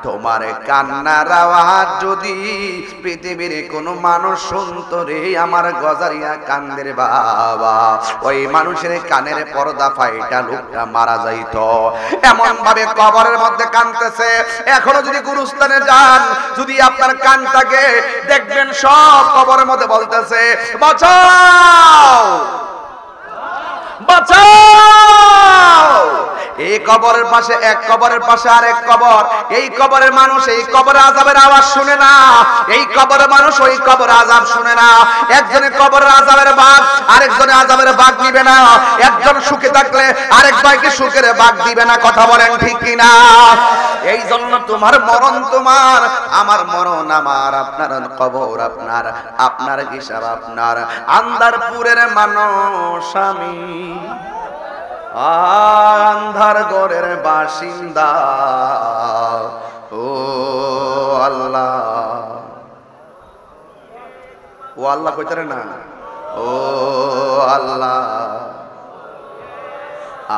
তোমার কান্নার আওয়াজ যদি পৃথিবীর কোন মানুষ শুনতো রে আমার গজারিয়া কান্দের বাবা, ওই মানুষের কানের পর্দা ফাইটা লোকটা মারা যাইত। এমন ভাবে কবরের মধ্যে কাঁদতেছে। এখনো যদি গুরুস্থানে যান, যদি আপনার কানটাকে দেখবেন সব কবরের মধ্যে বলতেছে বাঁচাও বাঁচাও। এই কবরের পাশে এক, কবরের পাশে আরেক কবর। এই কবরের মানুষ এই কবরের আযাবের আওয়াজ শুনে না, এই কবরের মানুষ ওই কবরের আযাব শুনে না। একজনে কবরের আযাবের ভাগ, আরেকজনে আযাবের ভাগ নিবে না। একজন সুখে থাকলে আরেক ভাইকে সুখের ভাগ দিবে না। কথা বলেন ঠিক কিনা? এই জন্য তোমার মরণ তোমার, আমার মরণ আমার, আপনার কবর আপনার, আপনার হিসাব আপনার। আন্দারপুরের মানুষ আমি, আন্ধার ঘরের বাসিন্দা, ও আল্লাহ, ও আল্লাহ কইতারে না, ও আল্লাহ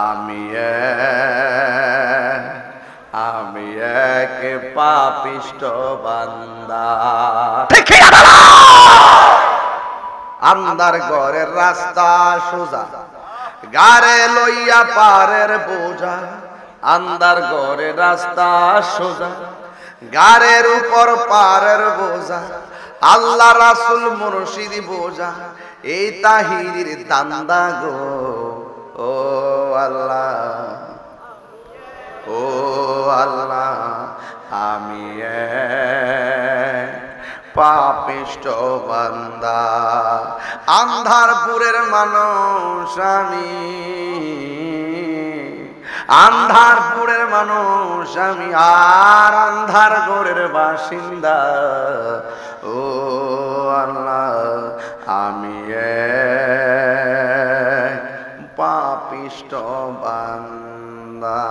আমি এক পাপিষ্ঠ বান্দা। আন্ধার ঘরের রাস্তা সোজা, গারে লইয়া পারের বোঝা। আন্ধার ঘরে রাস্তা সোজা, গারের উপর পারের বোঝা। আল্লাহ রাসূল মুর্শিদি বোঝা, এই তাহিরির দান্দা গো। ও আল্লাহ, ও আল্লাহ আমি পাপিষ্ঠ বান্দা। আন্ধারপুরের মানুষ আমি, আন্ধারপুরের মানুষ আমি, আর আন্ধার ঘরের বাসিন্দা। ও আল্লাহ আমি পাপিষ্ঠ বান্দা।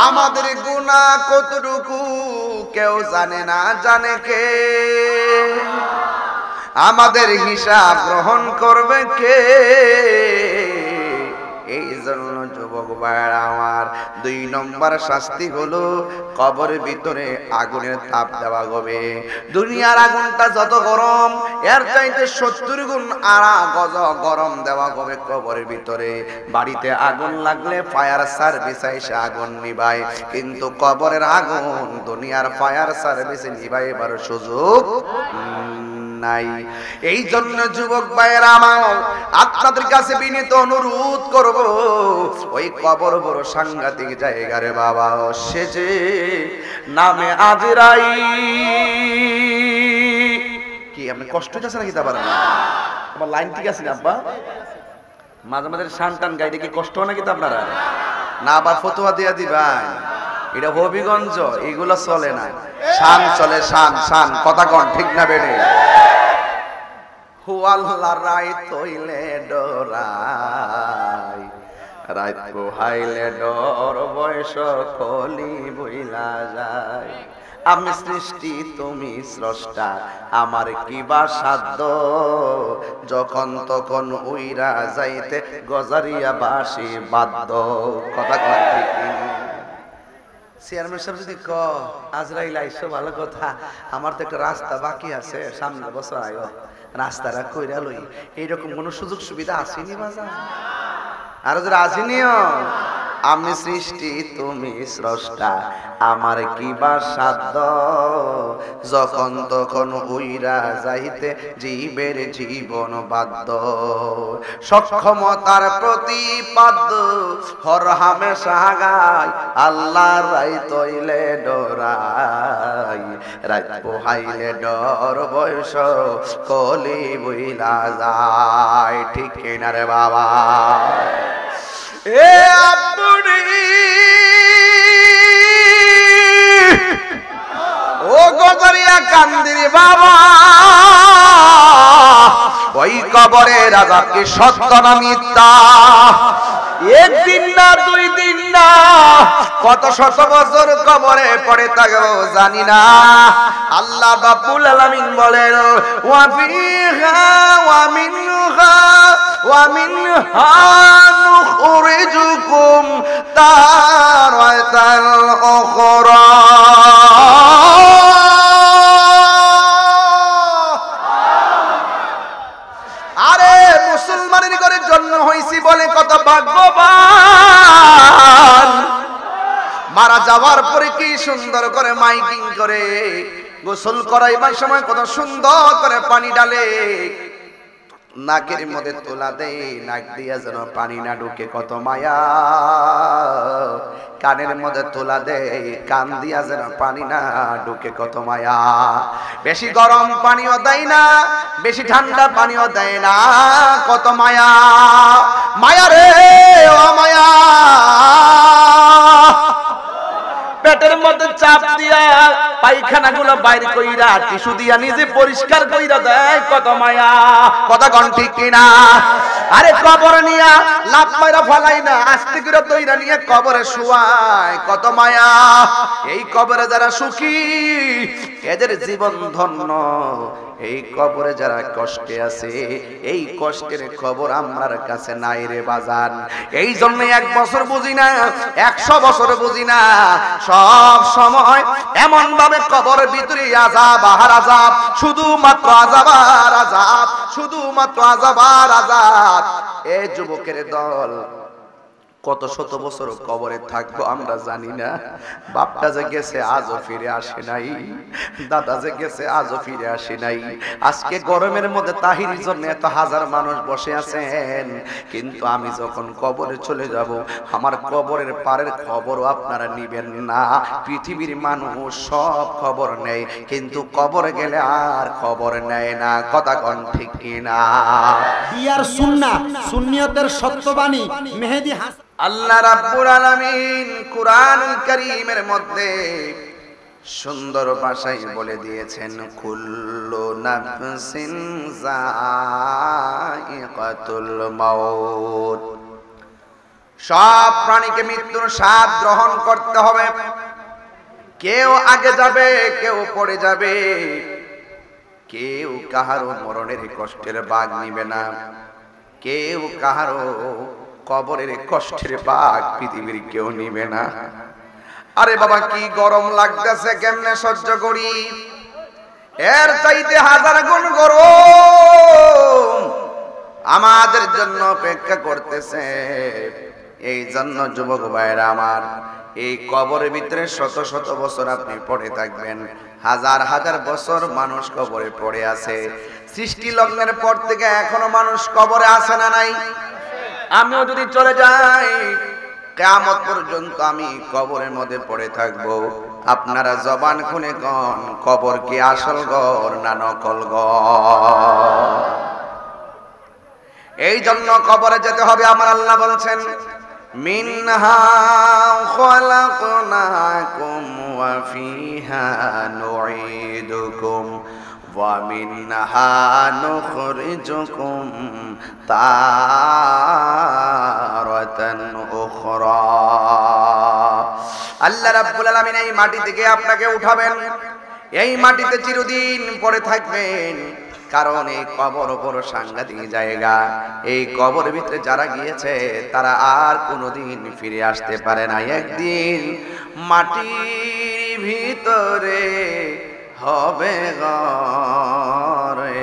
আমাদের গুনাহ কতটুকু কেউ জানে না, জানে কে? আমাদের হিসাব গ্রহণ করবে কে? এই জন্য যুবক ভাইরা আমার, 2 নম্বর শাস্তি হলো কবরের ভিতরে আগুনের তাপ দেওয়া হবে। দুনিয়ার আগুনটা যত গরম, এর চাইতে 70 গুণ গরম দেওয়া হবে কবরের ভিতরে। বাড়িতে আগুন লাগলে ফায়ার সার্ভিস এসে আগুন নিভায়, কিন্তু কবরের আগুন দুনিয়ার ফায়ার সার্ভিসে নিভাইবার সুযোগ নাই। এই জন্য যুবক ভাইয়েরা আমার, আপনাদের কাছে বিনীত অনুরোধ করব, ওই কবর বড় সাংঘাতিক জায়গা রে বাবা। সে যে নামে আজরাইল। কি আপনি কষ্ট হচ্ছে নাকি? তা পারেন না, আমার লাইন ঠিক আছে না আব্বা? মাঝে মাঝে শান টান গাইডে কি কষ্ট হয় নাকি? তা আপনারা না আবার ফতোয়া দিয়া দিবেন? এটা হবিগঞ্জ, এগুলো চলে না। শান চলে, শান শান। কথা কন ঠিক না বেড়ে? আল্লাহ রাত হইলে ডরাই, রাত পোহাইলে ডর, বয়স কলি বইলা যায়। আমি সৃষ্টি তুমি স্রষ্টা, আমার কি বা সাধ্য, যখন তখন উইরা যাইতে গজারিয়া বাসি বাদ্য। কথা কয় ঠিক? চেয়ারম্যান সাহেব যদি আজরাইল আইসো ভালো কথা, আমার তো একটা রাস্তা বাকি আছে, সামনে বছর আয়ো রাস্তাটা কইরা লই, এইরকম কোন সুযোগ সুবিধা আসেনি বাজার? আর যারা আসেনিও, আমি সৃষ্টি তুমি স্রষ্টা, আমার কি বা সাধ্য, যখন তখন উইরা যাইতে জীবের জীবন বাধ্য। সক্ষমতার প্রতিপাদ্য হর হামেশা গায়, আল্লাহ রাত হইলে ডরাই, রাত পোহাইলে ডর, বয়স কলি বইলা যায়। ঠিক কিনা রে বাবা? এ আব্বুড়ি ও গজারিয়া কান্দির বাবা, ওই কবরের আযাব কি সত্য না মিথ্যা? একদিন না, 2 দিন না, কত শত বছর কবরে পড়ে থাকবো জানি না। আল্লাহ রাব্বুল আলামিন বলেন, ওয়া ফিহা ওয়া মিনহা ওয়া মিনহা নুখরিজুকুম তারাতাল উখরা। আরে মুসলমানের ঘরে জন্ম হইছি বলে কত ভাগ্যবান। মারা যাওয়ার পরে কি সুন্দর করে মাইকিং করে, গোসল করাইবার সময় কত সুন্দর করে পানি ডালে, নাকের মধ্যে তোলা দেয়, নাক দিয়া যেন পানি না ঢুকে কত মায়া, কানের মধ্যে তোলা দেয়, কান দিয়া যেন পানি না ঢুকে কত মায়া। বেশি গরম পানিও দেয় না, বেশি ঠান্ডা পানিও দেয় না, কত মায়া। মায়া রে ও মায়া, পেটের মধ্যে চাপ দিয়া পায়খানা গুলো বাইরে কইরা টিস্যু দিয়া নিজে পরিষ্কার কইরা দেয়, কত মায়া। কথা কোন ঠিক কিনা? আরে কবর নিয়া লাভ মাইরা ফলাই না, আস্তে করে তৈরা নিয়ে কবরে শুয়ায়, কত মায়া। এই কবরে যারা সুখী এদের জীবন ধন্য, এই কবরে যারা কষ্টে আছে এই কষ্টের খবর আমার কাছে নাই রে বাজান। এই জন্য 1 বছর বুঝি না, 100 বছর বুঝি না, সব সময় এমন ভাবে কবরের ভিতরে আযাব আর আযাব, শুধুমাত্র আযাব আর আযাব, শুধুমাত্র আযাব আর আযাব। এই যুবকের দল কত শত বছর কবরে থাকবো আমরা জানি না। বাপটা যে গেছে আজও ফিরে আসে নাই, দাদা যে গেছে আজও ফিরে আসে নাই। আজকে গরমের মধ্যে তাহিরির জন্য এত হাজার মানুষ বসে আছেন, কিন্তু আমি যখন কবরে চলে যাব আমার কবরের পারের খবরও আপনারা নিবেন না। পৃথিবীর মানুষ সব খবর নেয়, কিন্তু কবরে গেলে আর খবর নেয় না। কথা কোন ঠিক কিনা? বিয়ার সুন্নাহ, সুন্নিয়তের সত্যবাণী মেহেদী হাসান। আল্লাহ রাব্বুল আলামিন কুরআনুল কারীমের মধ্যে সুন্দর ভাষায় বলে দিয়েছেন, কুল্লু নাফসিন যায়িকাতুল মাউত। সব প্রাণীকে মৃত্যুর স্বাদ গ্রহণ করতে হবে। কেউ আগে যাবে, কেউ পরে যাবে, কেউ কাহারও মরণের কষ্টের ভাগ নিবে না, কেউ কাহারও কবরের কষ্টের ভাগ পৃথিবীর কেউ নিবে না। আরে বাবা কি গরম লাগতেছে, কেমনে সহ্য করি? এর চাইতে হাজার গুণ গরম আমাদের জন্য অপেক্ষা করতেছে। এই জন্য যুবক ভাইরা আমার, এই কবরের ভিতরে শত শত বছর আপনি পড়ে থাকবেন, হাজার হাজার বছর মানুষ কবরে পড়ে আছে। সৃষ্টি লগ্নের পর থেকে এখনো মানুষ কবরে আছে না নাই? আমিও যদি চলে যাই কিয়ামত পর্যন্ত আমি কবরের মধ্যে পড়ে থাকবো। আপনারা জবান খুলে কোন, কবর কি আসল ঘর না নকল ঘর? এই জন্য কবরে যেতে হবে। আমার আল্লাহ বলছেন, মিনহা খালাকনাকুম ওয়া ফিহা নুঈদুকুম ওয়া মিনহা নুখরিজুকুম তারাতান উখরা। আল্লাহ রাব্বুল আলামিন এই মাটি থেকে আপনাকে উঠাবেন, এই মাটিতে চিরদিন পড়ে থাকবেন। কারণ এই কবর বড় সাংঘাতিক জায়গা। এই কবরের ভিতরে যারা গিয়েছে তারা আর কোনোদিন ফিরে আসতে পারে না। একদিন মাটির ভিতরে হবে ঘরে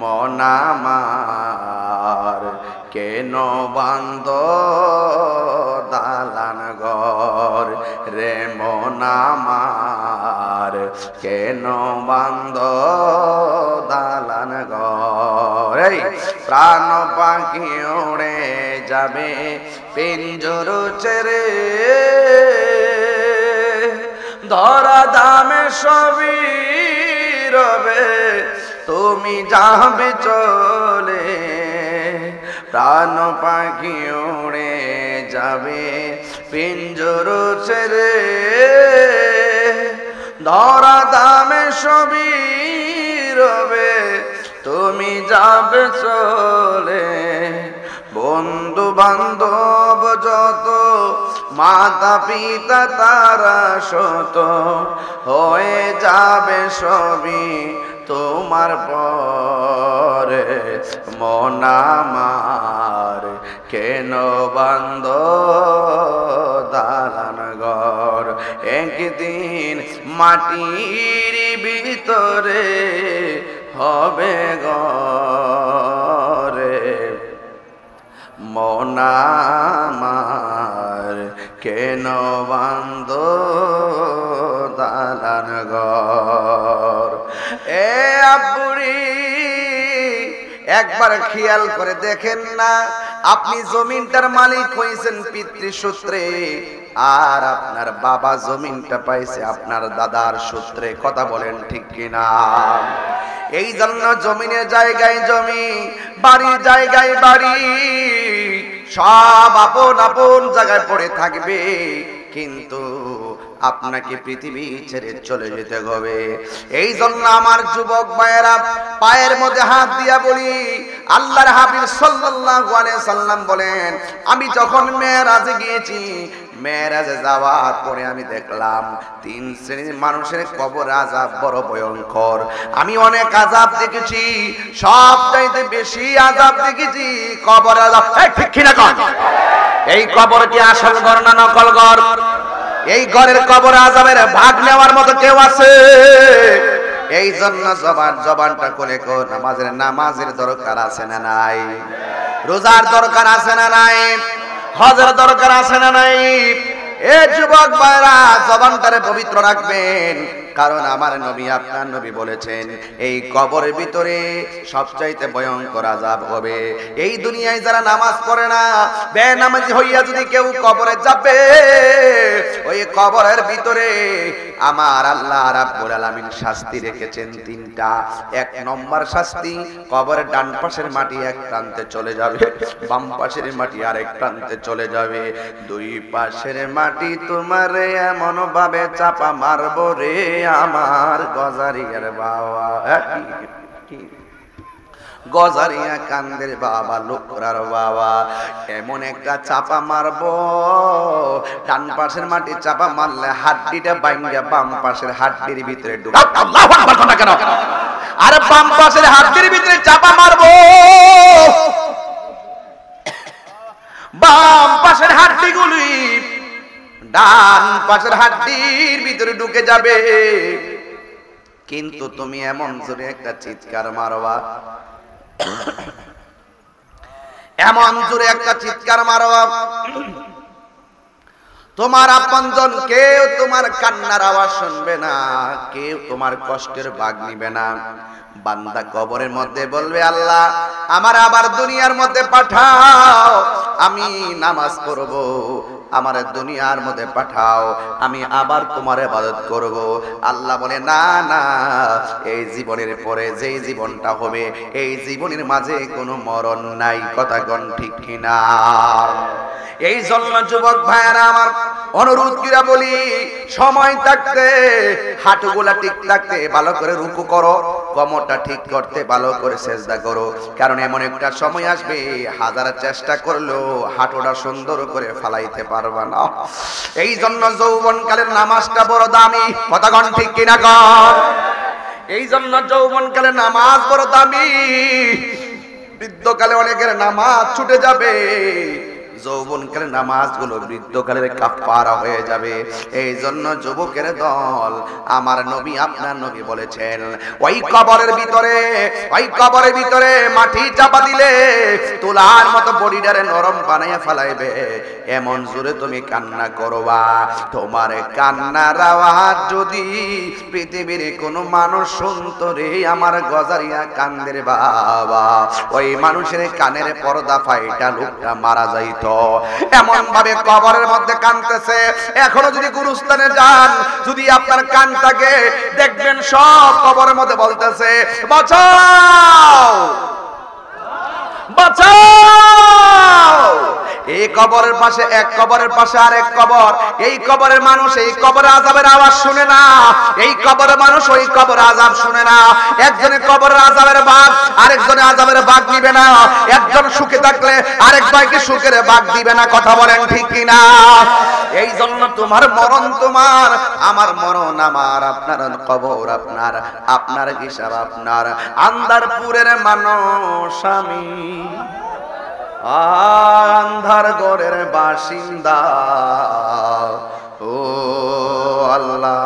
মন আমার, কেন বান্দ দালান ঘর রে মন আমার, কেন বান্দ দালান ঘর। এই প্রাণ পাখি উড়ে যাবে পিঞ্জর ছেড়ে, ধরা দামে সবই রবে তুমি যাবে চলে। প্রাণ পাখি উড়ে যাবে পিঞ্জর ছেড়ে, ধরা দামে সবই রবে তুমি যাবে চলে। বন্ধু বান্ধব যত, মাতা পিতা তারা শত, হয়ে যাবে সবই তোমার পরে। মন আমার কেন বান্ধ দালান ঘর, একদিন মাটির ভিতরে হবে ঘরে। মন আমার কেন বান্ধ দালান ঘর। এ আব্বুরি একবার খেয়াল করে দেখেন না, আপনি জমিনটার মালিক হয়েছেন পিতৃসূত্রে, আর আপনার বাবা জমিনটা পাইছে আপনার দাদার সূত্রে। কথা বলেন ঠিক কিনা? এই জন্য জমিনের জায়গায় জমি, বাড়ির জায়গায় বাড়ি, সব আপন আপন জায়গায় পড়ে থাকবে, কিন্তু আপনাকে পৃথিবী ছেড়ে চলে যেতে হবে। এই জন্য আমার যুবক ভাইয়েরা পায়ের মধ্যে হাত দিয়া বলি, আল্লাহর হাবিব সাল্লাল্লাহু আলাইহি সাল্লাম বলেন, আমি যখন মেরাজে গিয়েছি, মেরাজে যাওয়ার পরে আমি দেখলাম 3 শ্রেণীর মানুষের কবর আযাব বড় ভয়ঙ্কর। আমি অনেক আযাব দেখেছি, সবচাইতে বেশি আযাব দেখেছি কবর আযাব। ঠিক কিনা কোন? এই কবর কি আসল ঘর না নকল ঘর? এই ঘরের কবর আযাবের ভাগ নেওয়ার মতো কেউ আছে? এই জন্য জবানটা খুলে কো, নামাজের দরকার আছে না নাই? রোজার দরকার আছে না নাই? হজের দরকার আছে না নাই? এ যুবক ভাইরা জবানটারে পবিত্র রাখবেন, কারণ আমার নবী আপনার নবী বলেছেন এই কবরের ভিতরে সবচাইতে ভয়ঙ্কর আযাব হবে। এই দুনিয়ায় যারা নামাজ পড়ে না, বেনামাজি হইয়া যদি কেউ কবরে যাবে, ওই কবরের ভিতরে আমার আল্লাহ রাব্বুল আলামিন শাস্তি রেখেছেন 3টা। 1 নম্বর শাস্তি, কবরের ডান পাশের মাটি এক প্রান্তে চলে যাবে, বাম পাশের মাটি আরেক প্রান্তে চলে যাবে। 2 পাশের মাটি তোমারে এমন ভাবে চাপা মারবো রে আমার গজারিয়ার বাবা, গজারিয়া কান্দের বাবা, লোকরার বাবা, এমন একটা চাপা মারবো, ডান পাশের মাটি চাপা মারলে হাড্ডিটা ভাঙা বাম পাশের হাড্ডির ভিতরে ঢুকে। আল্লাহু আকবার কথা কেন? আরে বাম পাশের হাড্ডির ভিতরে চাপা মারবো, বাম পাশের হাড্ডিগুলি ডান পাশের হাড্ডির ভিতরে ঢুকে যাবে, কিন্তু তুমি এমন জোরে একটা চিৎকার মারবা, এমন জোরে একটা চিৎকার মারবা, তোমার আপনজন কেউ তোমার কান্নার আওয়াজ শুনবে না, কেউ তোমার কষ্টের ভাগ নিবে না। বান্দা কবরের মধ্যে বলবে, আল্লাহ আমার আবার দুনিয়ার মধ্যে পাঠাও, আমি নামাজ পড়ব, আমার দুনিয়ার মধ্যে পাঠাও, আমি আবার তোমার ইবাদত করব। আল্লাহ বলে, না না, এই জীবনের পরে যেই জীবনটা হবে, এই জীবনের মাঝে কোনো মরণ নাই। কথা কোন ঠিক কিনা? এই জন্য যুবক ভাইয়েরা আমার অনুরোধ কইরা বলি, সময় থাকতে হাঁটুগুলা ঠিক থাকতে ভালো করে রুকু করো, কোমরটা ঠিক করতে ভালো করে সিজদা করো, কারণ এমন একটা সময় আসবে হাজার চেষ্টা করলেও হাঁটুটা সুন্দর করে ফালাইতে পারবা না। এই জন্য যৌবনকালের নামাজটা বড় দামি। কথা কোন ঠিক কিনা কর? এই জন্য যৌবনকালের নামাজ বড় দামি। বৃদ্ধকালে অনেকের নামাজ ছুটে যাবে, যৌবনকালের নামাজগুলো বৃদ্ধকালের কাফারা হয়ে যাবে। এই জন্য যুবকের দল আমার নবী আপনার নবী বলেছেন, ওই কবরের ভিতরে মাটি চাপা দিলে তুলার মতো বডিটারে নরম বানাইয়া ফেলাইবে, এমন জোরে তুমি কান্না করবা, তোমার কান্নার আওয়াজ যদি পৃথিবীর কোনো মানুষ শুনতো রে আমার গজারিয়া কান্দের বাবা, ওই মানুষের কানের পর্দা ফাইটা লোকটা মারা যাইত। এমন ভাবে কবরের মধ্যে কাঁদতেছে। এখনো যদি গুরুস্থানে যান, যদি আপনার কানটাকে দেখবেন সব কবরের মধ্যে বলতেছে, বাঁচাও বাঁচাও। এই কবরের পাশে এক কবরের পাশে আরেক কবর, এই কবরের মানুষ এই কবরে আযাবের আওয়াজ শুনে না, এই কবরের মানুষ ওই কবরে আযাব শুনে না। একজনে কবরের আযাবের ভাগ আরেকজনে আযাবের ভাগ দিবে না, একজন সুখে থাকলে আরেক ভাইকে সুখের ভাগ দিবে না। কথা বলেন ঠিক কিনা? এই জন্য তোমার মরণ তোমার, আমার মরণ আমার, আপনার কবর আপনার, আপনার হিসাব আপনার। আন্দারপুরের মানুষ আমি, আন্ধার ঘরের বাসিন্দা, ও আল্লাহ,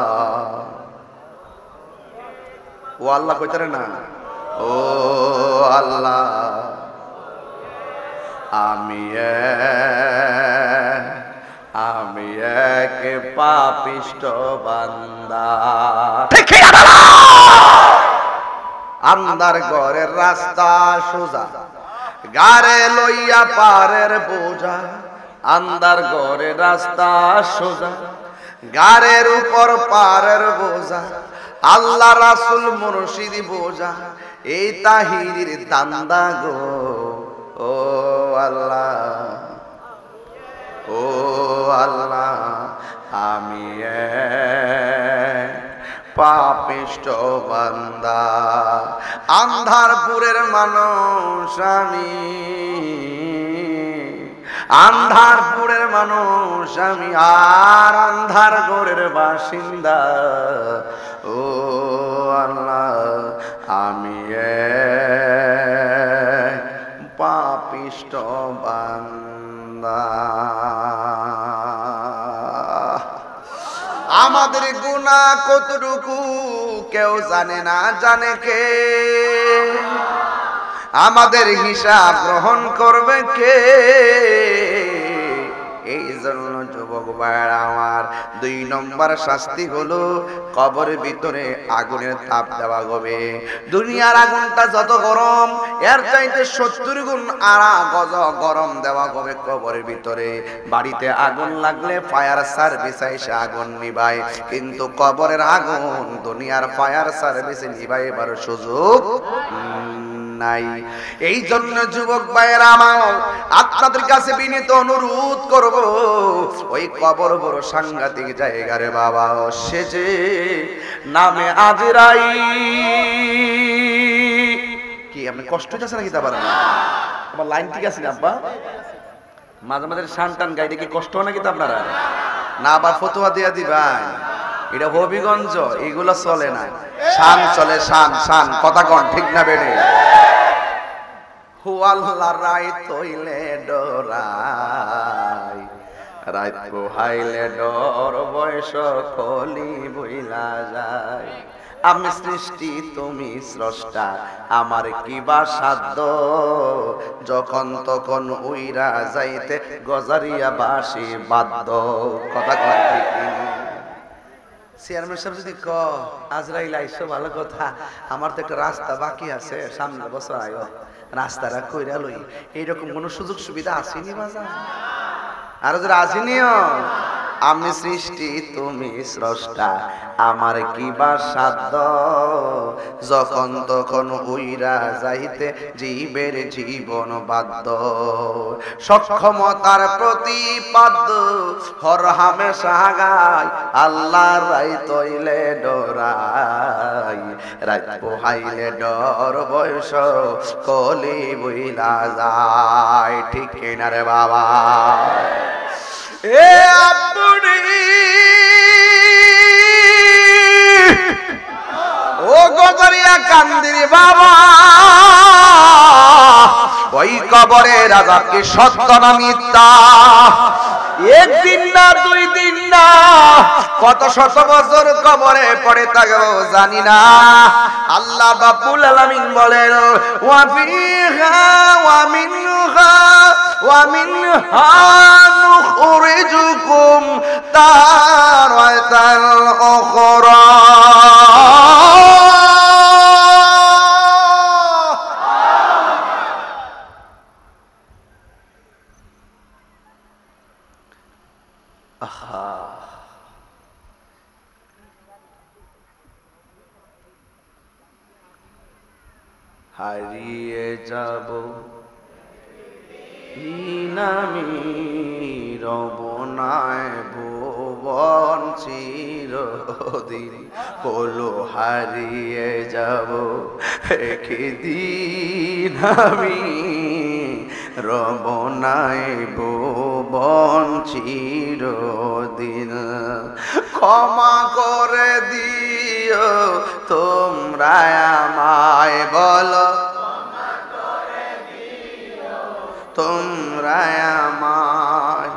ও আল্লাহ কইতারে না, ও আল্লাহ, আমি এক পাপিষ্ঠ বান্দা। আন্ধার ঘরের রাস্তা সোজা, গারে লইয়া পারের বোঝা। আন্ধার ঘরের রাস্তা সোজা, গারের উপর পারের বোঝা। আল্লাহ রাসূল মুর্শিদ বোঝা, এই তাহিরির দান্দা গো, ও আল্লাহ, ও আল্লাহ, আমি পাপিষ্ঠ বান্দা। আন্ধারপুরের মানুষ আমি, আন্ধারপুরের মানুষ আমি, আর আন্ধার ঘরের বাসিন্দা, ও আল্লাহ, আমি পাপিষ্ঠ বান্দা। আমাদের গুনাহ কতটুকু কেউ জানে না, জানে কে? আমাদের হিসাব গ্রহণ করবে কে? এই জন্য যুবক ভাইরা আমার, 2 নম্বর শাস্তি হলো কবরের ভিতরে আগুনের তাপ দেওয়া হবে। দুনিয়ার আগুনটা যত গরম, এর চাইতে 70 গুণ গরম দেওয়া হবে কবরের ভিতরে। বাড়িতে আগুন লাগলে ফায়ার সার্ভিস এসে আগুন নিভায়, কিন্তু কবরের আগুন দুনিয়ার ফায়ার সার্ভিসে নিভাইবার সুযোগ নাই। এই জন্য যুবক ভাইয়েরা আমার, আপনাদের কাছে বিনীত অনুরোধ করব, ওই কবর বড় সাংঘাতিক জায়গা রে বাবা। সে যে নামে আজরাইল, কি আপনি কষ্ট হচ্ছে নাকি? তা পারেন আমার লাইন ঠিক আছে না আব্বা? মাঝে মাঝে শান টান গাইতে কি কষ্ট হয় নাকি তা আপনারা? না আবার ফতোয়া দিয়া দিবেন, এটা হবিগঞ্জ, এগুলো চলে না। শান চলে, শান শান, কথা কন ঠিক না বেড়ে? হু আল্লাহ রায় তৈলে ডরাই, রাত পোহাইলে ডর, বয়স কলি বইলা যায়। আমি সৃষ্টি তুমি স্রষ্টা, আমার কি বা সাধ্য, যখন তখন উইরা যাইতে গজারিয়া বাসি বাদ্য। কথা কয় ঠিক? চেয়ারম্যান সাহেব যদি আজরাইল আইসো ভালো কথা, আমার তো একটা রাস্তা বাকি আছে, সামনে বছর আয়ো রাস্তাটা কইরা লই, এইরকম কোন সুযোগ সুবিধা আসেনি বাজার? আর যারা আসেনিও, আমি সৃষ্টি তুমি স্রষ্টা, আমার কি বা সাধ্য, যখন তখন উইরা যাইতে জীবের জীবন বাধ্য। সক্ষমতার প্রতিপাদ্য হর হামেশা গায়, আল্লাহ রাই তৈলে ডরাই, রাত পোহাইলে ডর, বয়স কলি বইলা যায়। ঠিক কিনা রে বাবা? এ আপনি ও গজরিয়া কান্দিরি বাবা, ওই কবরে রাজাকে সত্য না মিথ্যা? একদিন না, 2 দিন না, কত শত বছর কবরে পড়ে থাকবো জানি না। আল্লাহ রাব্বুল আলামিন বলেন, ওয়া ফিহা ওয়া মিনহা ওয়া মিনহা নুখরিজুকুম তারাতাল উখরা। হারিয়ে যাব আমি রব নাই ভুবন চিরদিন, বলো হারিয়ে যাব একদিন। আমি রব নাই ভুবন চিরদিন, ক্ষমা করে দিও তোমরা আমায়, বলো তোমরা আমায়,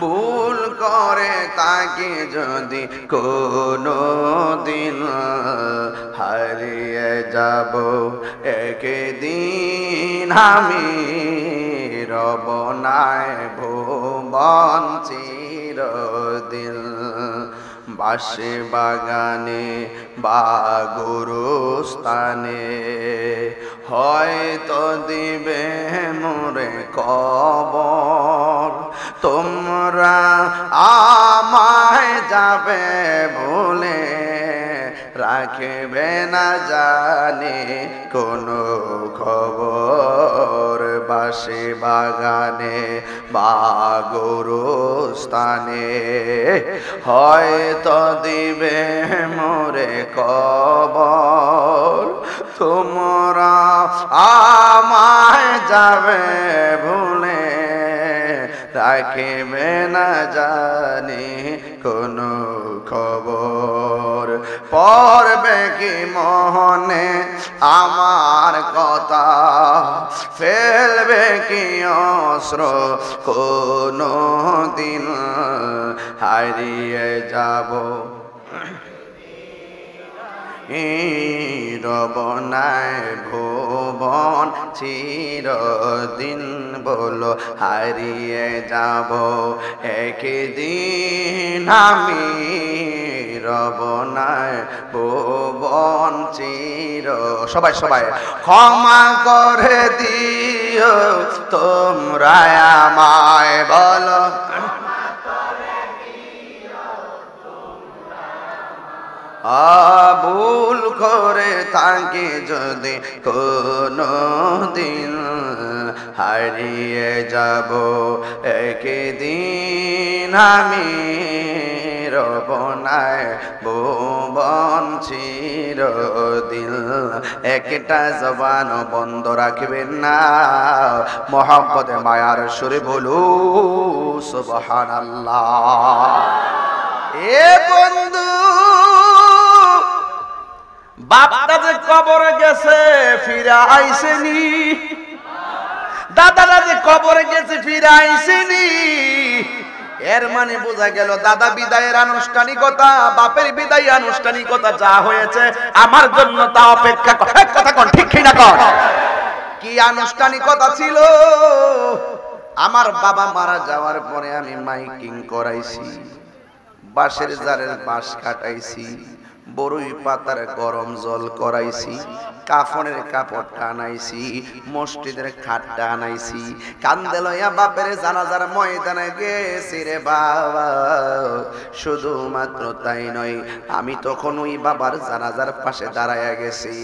ভুল করে তাকে যদি কোনো দিন, হারিয়ে যাব একদিন। আমি রব নাই ভুবন চিরদিন, বাসে বাগানে বা গুরুস্থানে হয়তো দিবে মোরে কবর, তোমরা আমায় যাবে ভুলে, রাখবে না জানে কোনো খবর। বাসে বাগানে বা গুরুস্থানে হয়তো দিবে মোরে কবর, তোমরা আমায় যাবে ভুলে, রাখবে না জানি কোনো খবর। পড়বে কি মনে আমার কথা, ফেলবে কি অস্ত্র কোনো দিন, হারিয়ে যাব রব নাই ভুবন চিরদিন, বলো হারিয়ে যাব একদিন। আমি রব নাই ভুবন চির, সবাই সবাই ক্ষমা করে দিও তোমরা আমায়, বলো ভুল করে তাকে যদি কোনো দিন, হারিয়ে যাব একদিন। আমি রব নাই ভুবন চিরদিন। একটা জবান বন্ধ রাখবেন না, মোহাম্মদ মায়ার সুরে বলু সুবহানাল্লাহ। এ বন্ধু, বাপটা যে কবরে গেছে ফিরে আইসেনি, দাদারা যে কবরে গেছে ফিরে আইসেনি, এর মানে বোঝা গেল দাদা বিদায়ের আনুষ্ঠানিকতা, বাপের বিদায় আনুষ্ঠানিকতা যা হয়েছে আমার জন্য তা অপেক্ষা করে। কথা কোন ঠিক না কোন? কি আনুষ্ঠানিকতা ছিল? আমার বাবা মারা যাওয়ার পরে আমি মাইকিং করাইছি, বাঁশের জারের বাঁশ কাটাইছি, বড়ই পাতার গরম জল করাইছি, কাফনের কাপড় টানাইছি, মসজিদের খাটটা আনাইছি, কান্দে লইয়া বাপের জানাজার ময়দানে গেছি রে বাবা। শুধুমাত্র তাই নয়, আমি তখন ওই বাবার জানাজার পাশে দাঁড়াইয়া গেছি।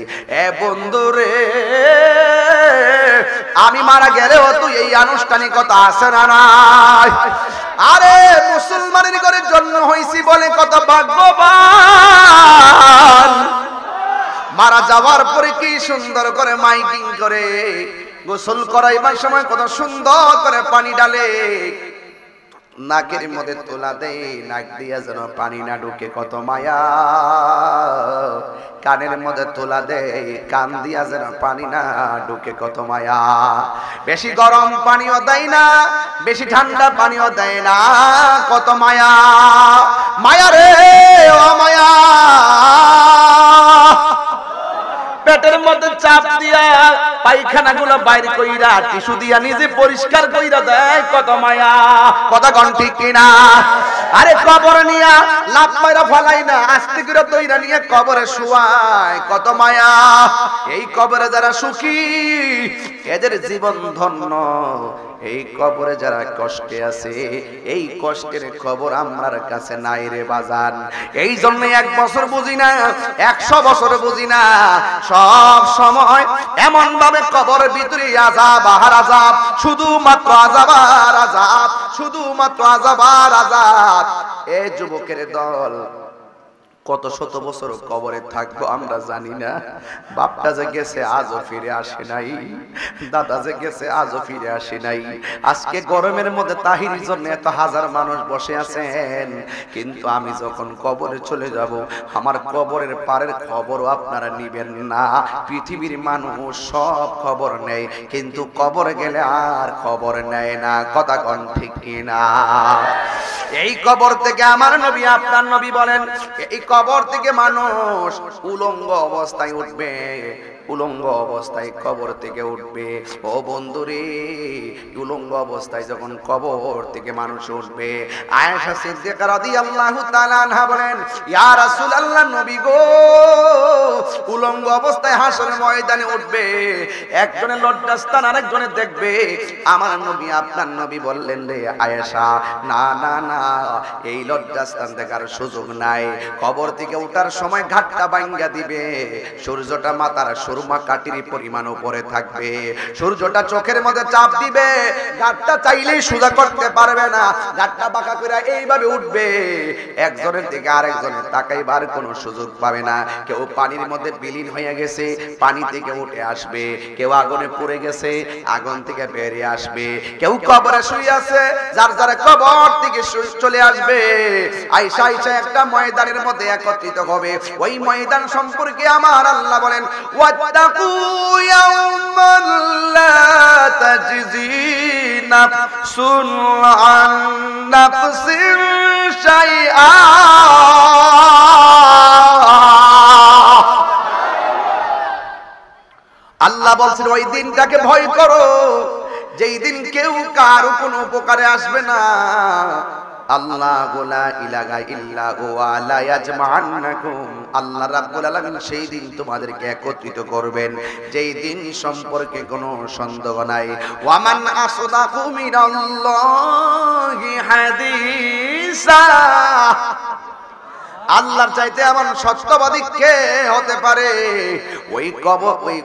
এ বন্ধু রে, আমি মারা গেলেও তুই এই আনুষ্ঠানিকতা আছে না নাই? আরে মুসলমানের ঘরে জন্ম হইছি বলে কত ভাগ্যবান। মারা যাওয়ার পরে কি সুন্দর করে মাইকিং করে, গোসল করাইবার সময় কত সুন্দর করে পানি ডালে, নাকের মধ্যে তোলা দেয়, নাক দিয়া যেন পানি না ঢুকে কত মায়া, কানের মধ্যে তোলা দেয়, কান দিয়া যেন পানি না ঢুকে কত মায়া। বেশি গরম পানিও দেয় না, বেশি ঠান্ডা পানিও দেয় না, কত মায়া। মায়া রে ও মায়া, পেটের মধ্যে চাপ দিয়া পায়খানা গুলো বাইর কইরা টিস্যু দিয়া নিজে পরিষ্কার কইরা দেয়, কত মায়া। কথা কোন ঠিক কিনা? আরে কবর নিয়া লাভ মাইরা ফলাই না, আস্তে করে দইরা নিয়ে কবরে শুয়ায়, কত মায়া। এই কবরে যারা সুখী এদের জীবন ধন্য, এই কবরে যারা কষ্টে আছে এই কষ্টের খবর আমার কাছে নাই রে বাজান। এই জন্য 1 বছর বুঝি না, 100 বছর বুঝি না, সব সময় এমন ভাবে কবরের ভিতরে আযাব আর আযাব, শুধুমাত্র আযাব আর আযাব, শুধুমাত্র আযাব আর আযাব। এই যুবকের দল কত শত বছর কবরে থাকবো আমরা জানি না। বাপটা যে গেছে আজও ফিরে আসে নাই, দাদা যে গেছে আজও ফিরে আসে নাই। আজকে গরমের মধ্যে তাহিরির জন্য এত হাজার মানুষ বসে আছেন, কিন্তু আমি যখন কবরে চলে যাব আমার কবরের পারের খবরও আপনারা নিবেন না। পৃথিবীর মানুষ সব খবর নেয়, কিন্তু কবরে গেলে আর খবর নেয় না। কথা কোন ঠিক কিনা? এই কবর থেকে আমার নবী আপনার নবী বলেন, এই কবর থেকে মানুষ উলঙ্গ অবস্থায় উঠবে, উলঙ্গ অবস্থায় কবর থেকে উঠবে। ও বন্ধুরে, উলঙ্গ অবস্থায় যখন কবর থেকে মানুষ উঠবে, আয়েশা সিদ্দিকা রাদিয়াল্লাহু তাআলা আনহা বলেন, ইয়া রাসূলুল্লাহ, নবী গো, উলঙ্গ অবস্থায় হাসরের ময়দানে উঠবে, একজনের লজ্জাস্থান আরেকজনের দেখবে। আমার নবী আপনার নবী বললেন, রে আয়েশা, না না না, এই লজ্জাস্থান দেখার সুযোগ নাই। কবর থেকে ওঠার সময় ঘাটটা ভাঙা দিবে, সূর্যটা মাথার সুরমা কাটির পরিমাণ উপরে থাকবে, সূর্যটা চোখের মধ্যে চাপ দিবে, ঘাটটা চাইলেই সোজা করতে পারবে না, ঘাটটা বাঁকা করে এইভাবে উঠবে, একজনের দিকে আরেকজনের তাকাইবার কোনো সুযোগ পাবে না। কেউ পানির মধ্যে বিলীন হয়ে গেছে, পানি থেকে উঠে আসবে, কেউ আগুনে পুড়ে গেছে, আগুন থেকে বেরিয়ে আসবে, কেউ কবরে শুয়ে আছে, যার যার কবর থেকে চলে আসবে। আয়েশা আয়েশা একটা ময়দানের মধ্যে একত্রিত হবে। ওই ময়দান সম্পর্কে আমার আল্লাহ বলেন, ওয়াত্তাকু ইয়াওমান লা তাজজি নাফসুন আন নাফসিন শাইআ। আল্লাহ বলছেন, ওই দিনটাকে ভয় করো যেই দিন কেউ কারো কোনো উপকারে আসবে না। আল্লাহু লা ইলাহা ইল্লা হুয়া লা ইয়াজমা'আন্নাকুম। আল্লাহ রাব্বুল আলামিন সেই দিন তোমাদেরকে একত্রিত করবেন, যেই দিন সম্পর্কে কোনো সন্দেহ নাই। ওয়া মান আসদাকু মিনাল্লাহি হাদিসা। আল্লাহর চাইতে আমার সত্যবাদী কে হতে পারে? ওই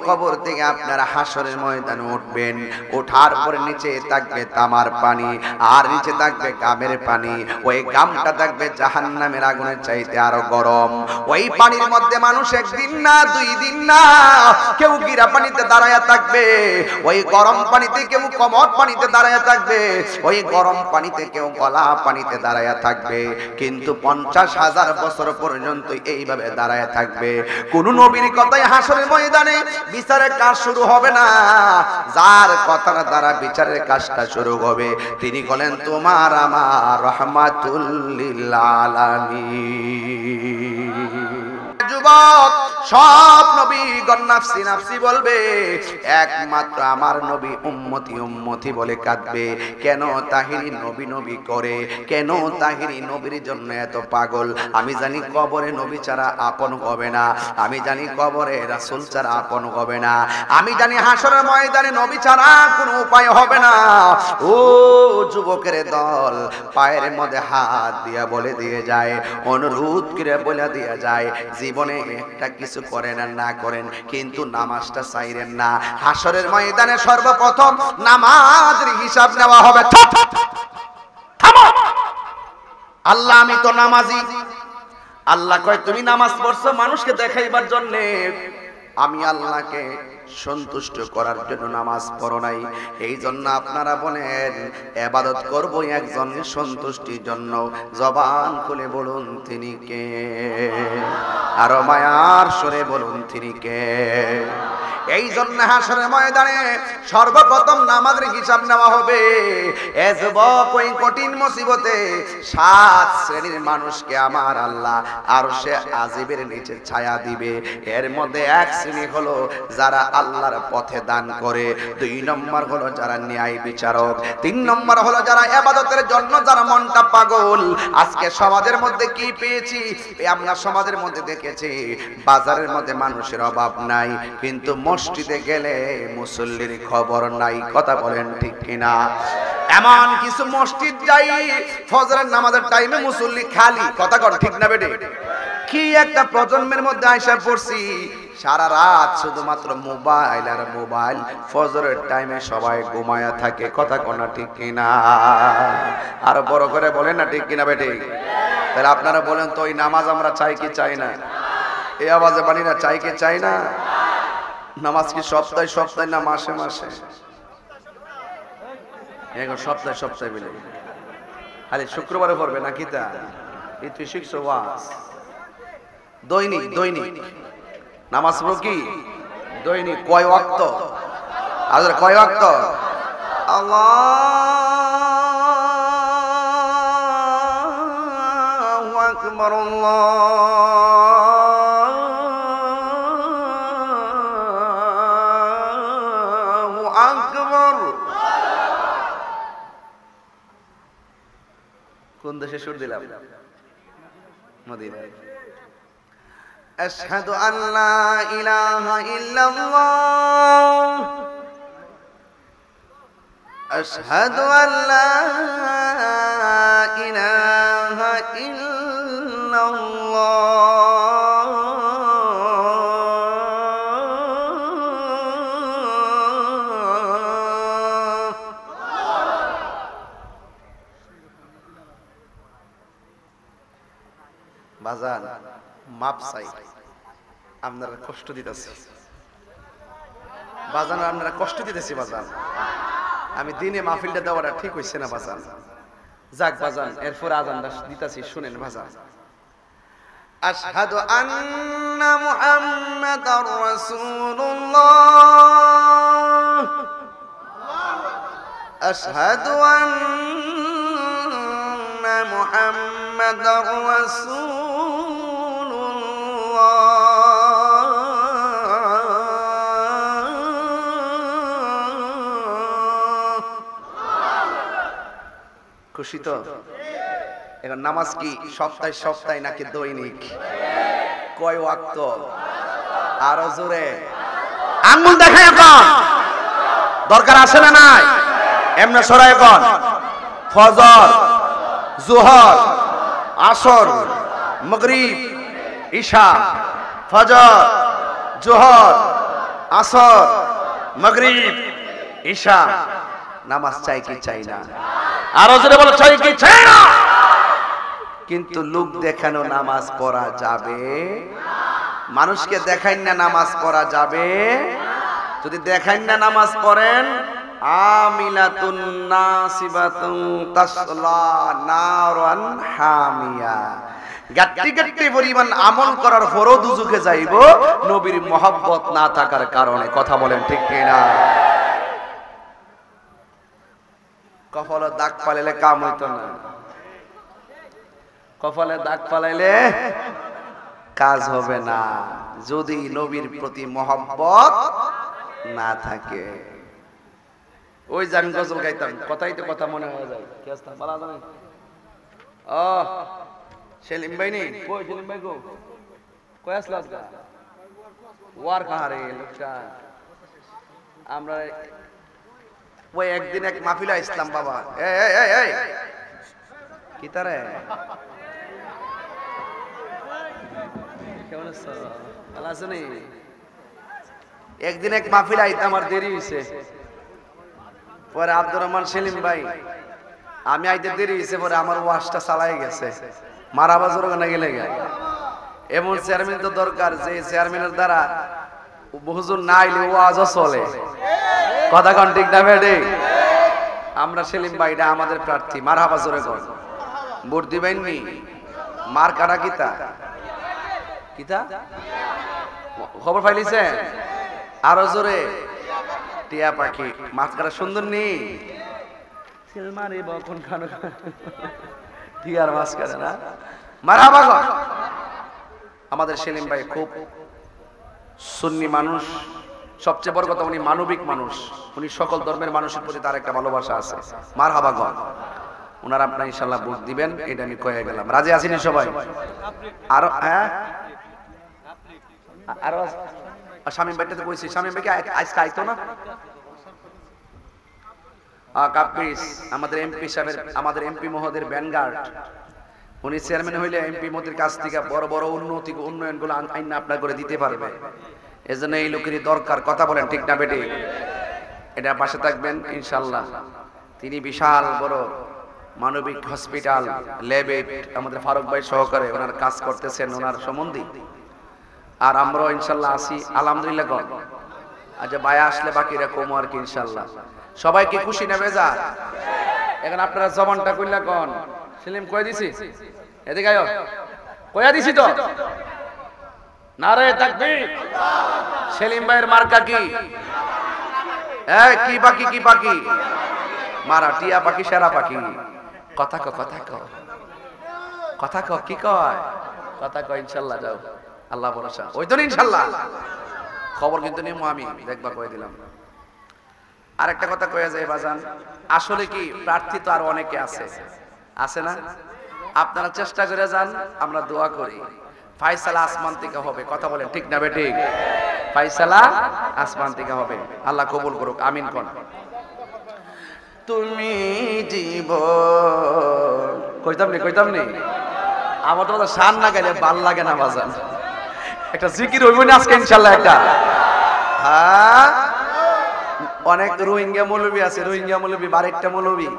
কবর থেকে আপনারা হাসরের ময়দানে উঠবেন, ওঠার পরে নিচে থাকবে তামার পানি, আর নিচে থাকবে গামের পানি। ওই গামটা থাকবে জাহান্নামের আগুনের চাইতে আরো গরম। ওই পানির মধ্যে মানুষ একদিন না, 2 দিন না, কেউ গিরা পানিতে দাঁড়ায়া থাকবে, ওই গরম পানিতে কেউ কোমর পানিতে দাঁড়ায়া থাকবে, ওই গরম পানিতে কেউ গলা পানিতে দাঁড়ায়া থাকবে, কিন্তু 50,000 বছর পর্যন্ত এইভাবে দাঁড়ায় থাকবে। কোন নবীর কথাই হাসরের ময়দানে বিচারের কাজ শুরু হবে না। যার কথার দ্বারা বিচারের কাজটা শুরু হবে তিনি বলেন, তোমার আমার রাহমাতুল লিল আলামিন। যুবক, সব নবীগণ নাফসি নাফসি বলবে, একমাত্র আমার নবী উম্মতি উম্মতি বলে কাঁদবে। কেন তাহিরি নবী নবী করে? কেন তাহিরি নবীর জন্য এত পাগল? আমি জানি কবরে নবী ছাড়া আপন হবে না, আমি জানি কবরে রাসূল ছাড়া আপন হবে না, আমি জানি হাসরের ময়দানে নবী ছাড়া কোনো উপায় হবে না। ও যুবকের দল, পায়ের মধ্যে হাত দিয়া বলে দিয়ে যায়, অনুরোধ করে বলে দিয়ে যায়, জীবনে একটা কিছু করেন আর না করেন, কিন্তু নামাজটা ছাইরেন না। হাসরের ময়দানে সর্বপ্রথম নামাজের হিসাব নেওয়া হবে। আল্লাহ, আমি তো নামাজি। আল্লাহ কয়, তুমি নামাজ পড়ছো মানুষকে দেখাইবার জন্য, আমি আল্লাহকে সন্তুষ্ট করার জন্য নামাজ পড়ো নাই। এই জন্য আপনারা বলেন, ইবাদত করব একজনের সন্তুষ্টির জন্য। জবান খুলে বলুন তিনি কে? আর মায়ার সুরে বলুন তিনি কে? এই জন্য হাসরের ময়দানে সর্বপ্রথম নামাজের হিসাব নেওয়া হবে। এ যুবক, ওই কঠিন মুসিবতে 7 শ্রেণীর মানুষকে আমার আল্লাহ আরশে আজিবের নিচে ছায়া দিবে। এর মধ্যে এক শ্রেণী হলো যারা আল্লাহর পথে দান করে। 2 নম্বর হলো যারা ন্যায় বিচারক। 3 নম্বর হলো যারা ইবাদতের জন্য যারা মনটা পাগল। আজকে সমাজের মধ্যে কি পেয়েছি? আমরা সমাজের মধ্যে দেখেছি বাজারের মধ্যে মানুষের অভাব নাই, কিন্তু মসজিদে গেলে মুসল্লির খবর নাই। কথা বলেন ঠিক কিনা? এমন কিছু মসজিদ যাই ফজরের নামাজের টাইমে মুসল্লি খালি। কথা কর ঠিক না বেটে? কি একটা প্রজন্মের মধ্যে আইসা পড়ছি, সারা রাত শুধুমাত্র মোবাইল আর মোবাইল, ফজরের টাইমে সবাই ঘুমায়া থাকে। কথা কোনা ঠিক কিনা? আর বড় করে বলেন না ঠিক কিনা বেটে? তাহলে আপনারা বলেন তো ওই নামাজ আমরা চাই কি চাই না? এই আওয়াজে বাড়ি না, চাই কি চাই না? নামাজ কি সপ্তাহে সপ্তাহে না মাসে মাসে? এখন সপ্তাহে সপ্তাহে মিলে খালি শুক্রবারে পড়বে নাকি? তা এই তুই শিখছো ওয়াজ? দৈনিক দৈনিক নামাজ পড়ো কি? দৈনিক কয় ওয়াক্ত? আজকে কয় ওয়াক্ত? আল্লাহু আকবার, আল্লাহু আকবার। কোন দেশে সুর দিলাম? মদিনা। আশহাদু আল্লা ইলাহা ইল্লাল্লাহ, আশহাদু আল্লা ইলাহা ইল্লাল্লাহ। বাজান মাপ চাই, আপনারা কষ্ট দিতেছি বাজান, আপনারা কষ্ট দিতেছি বাজান। আমি দিনে মাহফিলটা দেওয়াটা ঠিক হইছে না বাজান। যাক বাজান, এরপর আজানটা দিতেছি, শুনেন বাজান। আশহাদু আন্না মুহাম্মাদার রাসূলুল্লাহ, আশহাদু আন্না মুহাম্মাদার রাসূলুল্লাহ। খুশি তো? এখন নামাজ কি সপ্তাহে সপ্তাহে নাকি দৈনিক? কয় ওয়াক্ত? আরো জোরে আঙ্গুল দেখায় এখন। দরকার আছে না নাই? এমনি সরাই এখন ফজর, জোহর, আসর, মাগরিব, ইশা। ফজর, জোহর, আসর, মাগরিব, ইশা। নামাজ চাই কি চাই না? আরো জোরে বলো, চাই কি চাই না? কিন্তু লোক দেখানো নামাজ পড়া যাবে? মানুষকে দেখাইন না নামাজ পড়া যাবে? যদি দেখাইন না নামাজ পড়েন, আমিলাতুন নাসিবাতুন তাসলা নারান হামিয়া, গাট্টি গাট্টি পরিমাণ আমল করার পরও দুজকে যাইব নবীর মহব্বত না থাকার কারণে। কথা বলেন ঠিক কিনা? কপালে দাগ পালাইলে কাম হইতো না। কপালে দাগ পালাইলে কাজ হবে না যদি নবীর প্রতি মহব্বত না থাকে। ওই যে আমি গজল গাইতাম, কথাই তো কথা মনে হয়ে যায়। কি আসতাম বলা জানে? ও সেলিম ভাই নেই? কই সেলিম ভাই গো? কই আসলা আজকে? ওয়ার কাহারে লোকটা। আমরা ওই একদিন এক মাহফিলে ইসলাম বাবা। এই এই এই কি তারে কেমন আছো? ভালো আছো নি? একদিন এক মাহফিলে আইতে আমার দেরি হইছে। পরে আব্দুর রহমান সেলিম ভাই, আমি আইতে দেরি হইছে, পরে আমার ওয়াজটা চালাই গেছে। মারা বাজর গানে গেলে গে। এমন চেয়ারম্যান তো দরকার যে চেয়ারম্যানের দ্বারা হুজুর না আইলে ওয়াজও চলে। কথা কোন ঠিক না বেডি? আমরা সেলিম ভাইটা আমাদের প্রার্থী। মারহাবা জোরে কোন। ভোট দিবেন নি? মার কাটা কিতা কিতা খবর পাইলিছে? আরো জোরে। টিয়া পাখি মাছ কাটা সুন্দর নি? সিলমারি বকন খানো টিয়ার মাছ কাটা না? মারহাবা কোন। আমাদের সেলিম ভাই খুব সুন্নি মানুষ, সবচেয়ে বড় কথা, উনি মানবিক মানুষ, উনি সকল ধর্মের মানুষের প্রতি তার একটা ভালোবাসা আছে। মারহাবা গণ, ওনারা আপনার ইনশাআল্লাহ বুঝ দিবেন, এটা আমি কয়ে গেলাম। রাজি আছেন সবাই? আর হ্যাঁ, আর শামীম ভাইটাতে কইছি, শামীম ভাই কি আজকে আইতো না? কাপিস আমাদের এমপি সাহেবের, আমাদের এমপি মহোদয়ের ভ্যানগার্ড, উনি চেয়ারম্যান হইলে এমপি মহোদয়ের কাছ থেকে বড় বড় উন্নয়নগুলো আইন আপনার করে দিতে পারবে। এজন্য এই লোকেরই দরকার। কথা বলেন ঠিক না বেটি? এটা পাশে থাকবেন ইনশাআল্লাহ। তিনি বিশাল বড় মানবিক হসপিটাল ল্যাবে আমাদের ফারুক ভাই সহকারে ওনার কাজ করতেছেন, ওনার সম্বন্ধী। আর আমরাও ইনশাআল্লাহ আসি, আলহামদুলিল্লাহ গণ। আচ্ছা ভাই আসলে বাকিরা কমো আর কি ইনশাআল্লাহ। সবাই কি খুশি না বেজার? এখন আপনারা জবানটা কইলা কোন? সেলিম কয়ে দিছি, এদিকে আয়, কয়া দিছি তো। নারে তাকবীর। সেলিম ভাইয়ের মার্কা কি? এই কি বাকি, কি বাকি? মারা টিয়া পাখি, সেরা পাখি। কথা ক, কথা ক, কথা ক, কি কয়? কথা ক ইনশাআল্লাহ। যাও, আল্লাহ ভরসা। ওই তো ইনশাআল্লাহ। খবর কিন্তু নিমু আমি, দেখবা কয়ে দিলাম। আর একটা কথা কয়ে যায় বাজান, আসলে কি প্রার্থী তো আর অনেকে আছে, আছে না? আপনারা চেষ্টা করে যান, আমরা দোয়া করি ফায়সালা আসমান থেকে হবে। কথা বলেন ঠিক না বেঠিক? ফায়সালা আসমান থেকে হবে। আল্লাহ কবুল করুক, আমিন কোন। তুমি জীবন, কইতাম নি আমার তো শান না গেলে ভাল লাগে না বাজান। একটা জিকির হইব না আজকে ইনশাআল্লাহ একটা। হ্যাঁ, অনেক রোহিঙ্গা মৌলবী আছে, রোহিঙ্গা মৌলবী বারেকটা মৌলবী,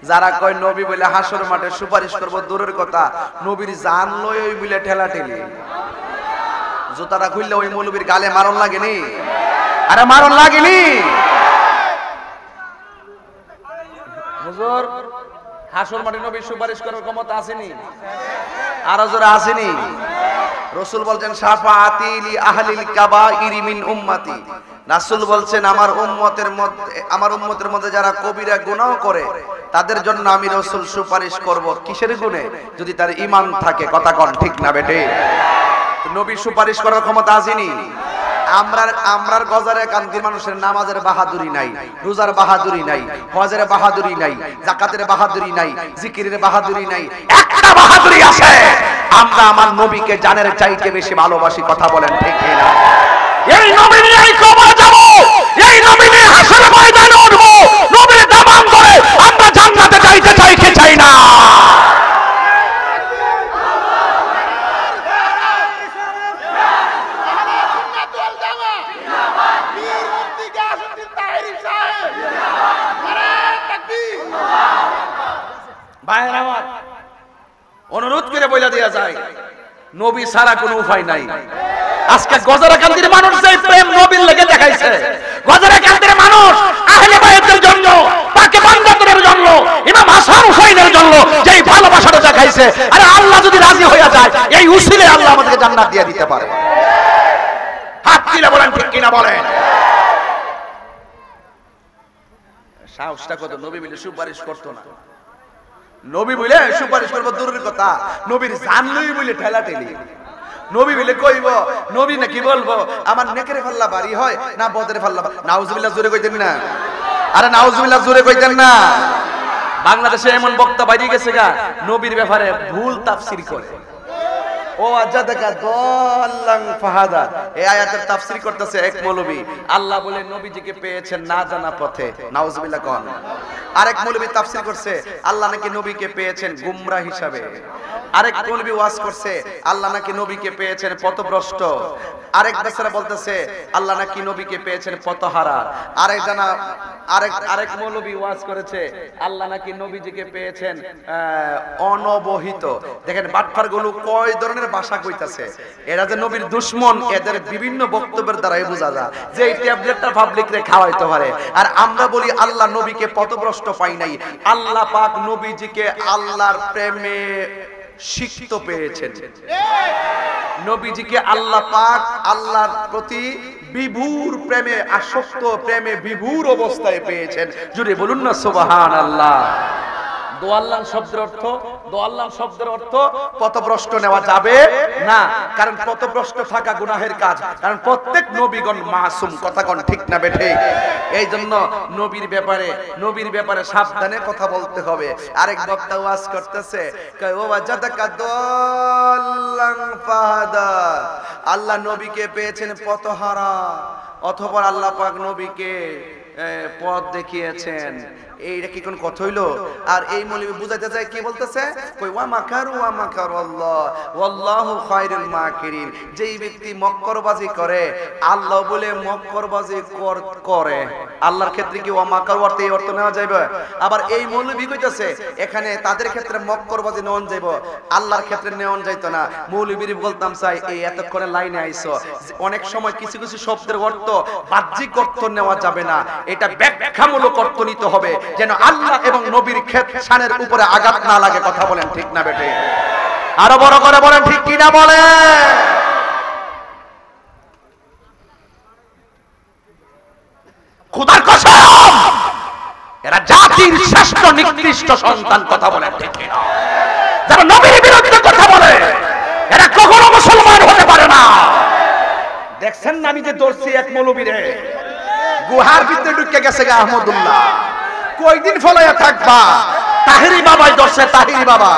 যারা কয় নবী বলে হাসর মাঠে সুপারিশ করব, দূরের কথা নবীর জান লই ওই বলে ঠেলা ঠেলি। জুতাটা খুললে ওই মৌলবীর গালে মারণ লাগেনি? আরে মারণ লাগেনি? হুজুর হাসর মাঠে নবীর সুপারিশ করার ক্ষমতা আসেনি? আরো জোরে আসেনি? রাসূল বলছেন শাফাআতি লি আহলিল কাবাইরি মিন উম্মতি। রাসূল বলছেন আমার উম্মতের মধ্যে যারা কবিরা গুনাহ করে তাদের জন্য আমি রাসূল সুপারিশ করব। কিসের গুণে? যদি তার ঈমান থাকে। কথা কোন ঠিক না বেটে? নবী সুপারিশ করার ক্ষমতা আসেনি? আমরার গজারে কান্দির মানুষের নামাজের বাহাদুরি নাই, রোজার বাহাদুরি নাই, হজের বাহাদুরি নাই, যাকাতের বাহাদুরি নাই, জিকিরের বাহাদুরি নাই। একটা বাহাদুরি আছে, আমরা আমার নবীকে জানের চাইতে বেশি ভালোবাসি। কথা বলেন ঠিক কিনা? এই নবী নিয়ে কবরে যাব, এই নবী নিয়ে হাসর ময়দানে উঠব, নবীর দামান করে আমরা জান্নাতে যাইতে চাই কি চাই না? অনুরোধ করে বইলা দেয়া যায়, নবী ছাড়া কোনো উপায় নাই। আজকে গজরাকান্দির মানুষ যে প্রেম নবীর লেগে দেখাইছে, গজরাকান্দির মানুষ আহলে বাইতের জন্য, পাকে বান্দাদের জন্য, ইমাম হাসান হুসাইনের জন্য যেই ভালোবাসাটা দেখাইছে, আরে আল্লাহ যদি রাজি হয়ে যায় এই উসিলে আল্লাহ আমাদেরকে জান্নাত দিয়ে দিতে পারে। হাত তুলে বলেন ঠিক কিনা বলেন? সাহসটা কত! নবী বলে সুপারিশ করতো না, নবী বলে সুপারিশ করবো দূরের কথা, নবীর জানলই বলে ঠেলা ঠেলি। নবী বলে কইব, নবী নাকি বলবো আমার নেকের পাল্লা ভারী হয় না বদের পাল্লা। নাউজুবিল্লাহ জোরে কইতেন না? আরে নাউজুবিল্লাহ জোরে কইতেন না? বাংলাদেশে এমন বক্তা বাইরে গেছে গা, নবীর ব্যাপারে ভুল তাফসীর করে। ও আজাদাকা দাল্লান ফাহাদা, এই আয়াতের তাফসীর করতেছে এক মৌলবী, আল্লাহ বলে নবীজিকে পেয়েছেন না জানা পথে। নাউজুবিল্লাহ কোন? আরেক মৌলবী তাফসীর করছে আল্লাহ নাকি নবীকে পেয়েছেন গুমরা হিসাবে। আরেক মৌলবী ওয়াজ করছে আল্লাহ নাকি নবীকে পেয়েছেন পথভ্রষ্ট। আরেক বেচারা বলতেছে আল্লাহ নাকি নবীকে পেয়েছেন পথহারা। আরেক মৌলবী ওয়াজ করেছে আল্লাহ নাকি নবীজিকে পেয়েছেন অনবহিত। দেখেন বাটফার গুলো কয় ধরনের ভাষা কইতাছে। এরা যে নবীর দুশমন, এদের বিভিন্ন বক্তব্যের দ্বারাই বোঝা যায় যে এই ট্যাবলেটটা পাবলিক রে খাওয়াইতে পারে। আর আমরা বলি আল্লাহ নবীকে পথভ্রষ্ট পাই নাই, আল্লাহ পাক নবীজিকে আল্লাহর প্রেমে সিক্ত পেয়েছেন। নবীজিকে আল্লাহ পাক আল্লাহর প্রতি বিভুর প্রেমে আসক্ত, প্রেমে বিভুর অবস্থায় পেয়েছেন। জুড়ে বলুন না সুবহানাল্লাহ। দোয়াল্লাম শব্দের অর্থ পথভ্রষ্ট নেওয়া যাবে না, কারণ পথভ্রষ্ট থাকা গুনাহের কাজ, কারণ প্রত্যেক নবীগণ মাসুম, কথা কোন ঠিক না বেঠে? এই জন্য নবীর ব্যাপারে সাবধানে কথা বলতে হবে। আরেক বক্তা ওয়াজ করতেছে, কয় ও ওয়াজাদাকা দাল্লান ফাহাদা, আল্লাহ নবীকে পেয়েছেন পথহারা, অথবা আল্লাহ পাক নবীকে পথ দেখিয়েছেন। এইটা কি কোন কথা হইলো? আর এই মৌলবি বুঝাইতে চায়, কি বলতেছে, কই ওয়া মাকারু ওয়া মাকারাল্লাহ ওয়াল্লাহু খায়রুল মাকিরিন। যেই ব্যক্তি মক্করবাজি করে, আল্লাহ বলে মক্করবাজি করে, আল্লাহর ক্ষেত্রে কি ওয়া মাকারু অর্থ এই অর্থ নেওয়া যাবে? আবার এই মৌলবি কইতাছে এখানে তাদের ক্ষেত্রে মক্করবাজি নেওয়া যাইব, আল্লাহর ক্ষেত্রে নেওয়া যাইতো না। মৌলবির বলতাম চাই, এই এতক্ষণে লাইনে আইছো, অনেক সময় কিছু কিছু শব্দের অর্থ বাহ্যিক অর্থ নেওয়া যাবে না, এটা ব্যাখ্যামূলক অর্থ নিতে হবে, যেন আল্লাহ এবং নবীর শানের উপরে আঘাত না লাগে। কথা বলেন ঠিক না বেঠে? আরো বড় করে বলেন ঠিক কি না বলেন? খোদার কসম, এরা জাতির শ্রেষ্ঠ নিকৃষ্ট সন্তান। কথা বলেন ঠিক কি না? যারা নবীর বিরুদ্ধে কথা বলে, এরা কখনো মুসলমান হতে পারে না। দেখছেন না, আমি যে দর্শি এক মৌলবীরে গুহার ভিতরে ঢুকে গেছে গা আহমদুল্লাহ, কয়দিন ফলাইয়া থাকবা? তাহিরি বাবাই দর্শে, তাহিরি বাবা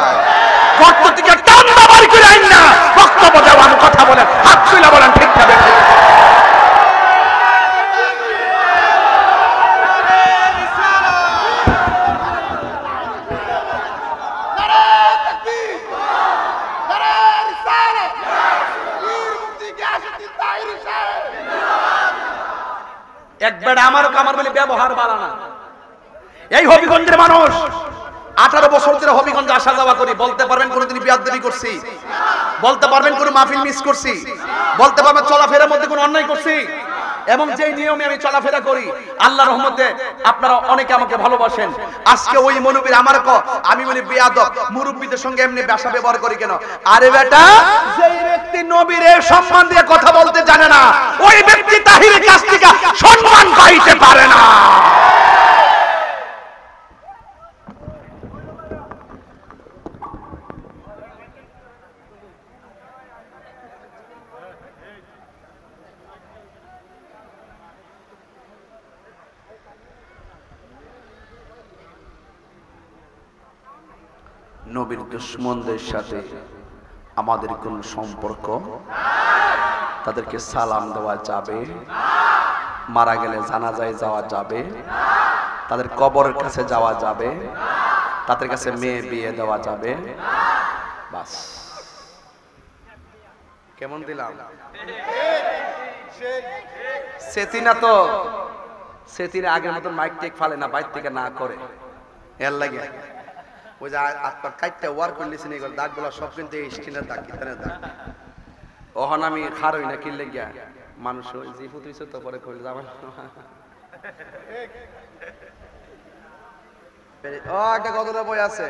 গর্ত থেকে টান বাবার করে আইন না, বক্তব্য দেওয়ার কথা বলেন, হাত তুলে বলেন ঠিক না বেঠিক? একবার আমার বলে ব্যবহার বাড়ানা। এই হবিগঞ্জের মানুষ 18 বছর ধরে হবিগঞ্জে আসা যাওয়া করি, বলতে পারবেন কোনদিন বিয়াদবি করছি? বলতে পারবেন কোন মাহফিল মিস করছি? বলতে পারবেন চলাফেরার মধ্যে কোন অন্যায় করছি? এবং যে নিয়মে আমি চলাফেরা করি, আল্লাহর রহমতে আপনারা অনেকে আমাকে ভালোবাসেন। আজকে ওই মৌলবীর আমি বলি বেয়াদব, মুরব্বীদের সঙ্গে এমনি ভাষা ব্যবহার করি কেন? আরে বেটা, যেই ব্যক্তি নবীর সম্মান দিয়ে কথা বলতে জানে না, ওই ব্যক্তি তাহিরের কাছ থেকে সম্মান পাইতে পারে না। নবীর দুশমনদের সাথে আমাদের কোন সম্পর্ক? তাদেরকে সালাম দেওয়া যাবে? মারা গেলে জানাজায় যাওয়া যাবে? তাদের কবরের কাছে যাওয়া যাবে? তাদের কাছে মেয়ে বিয়ে দেওয়া যাবে? বাস। কেমন দিলাম? সেতিনা তো সেতিনা আগের মতন মাইক টেক ফালে না, বাইর থেকে না করে, এর লাগে ওই যে আপনার কাইটটা ওয়ার করলেছেন, এগুলো দাগগুলো সব কিন্তু এই স্ক্রিনের দাগ, কিতানের দাগ। ওহন আমি খারই না কিনলে গিয়া মানুষ যে ফুতুইছে তো পরে কইল যাবেন। ও একটা গজলের বই আছে,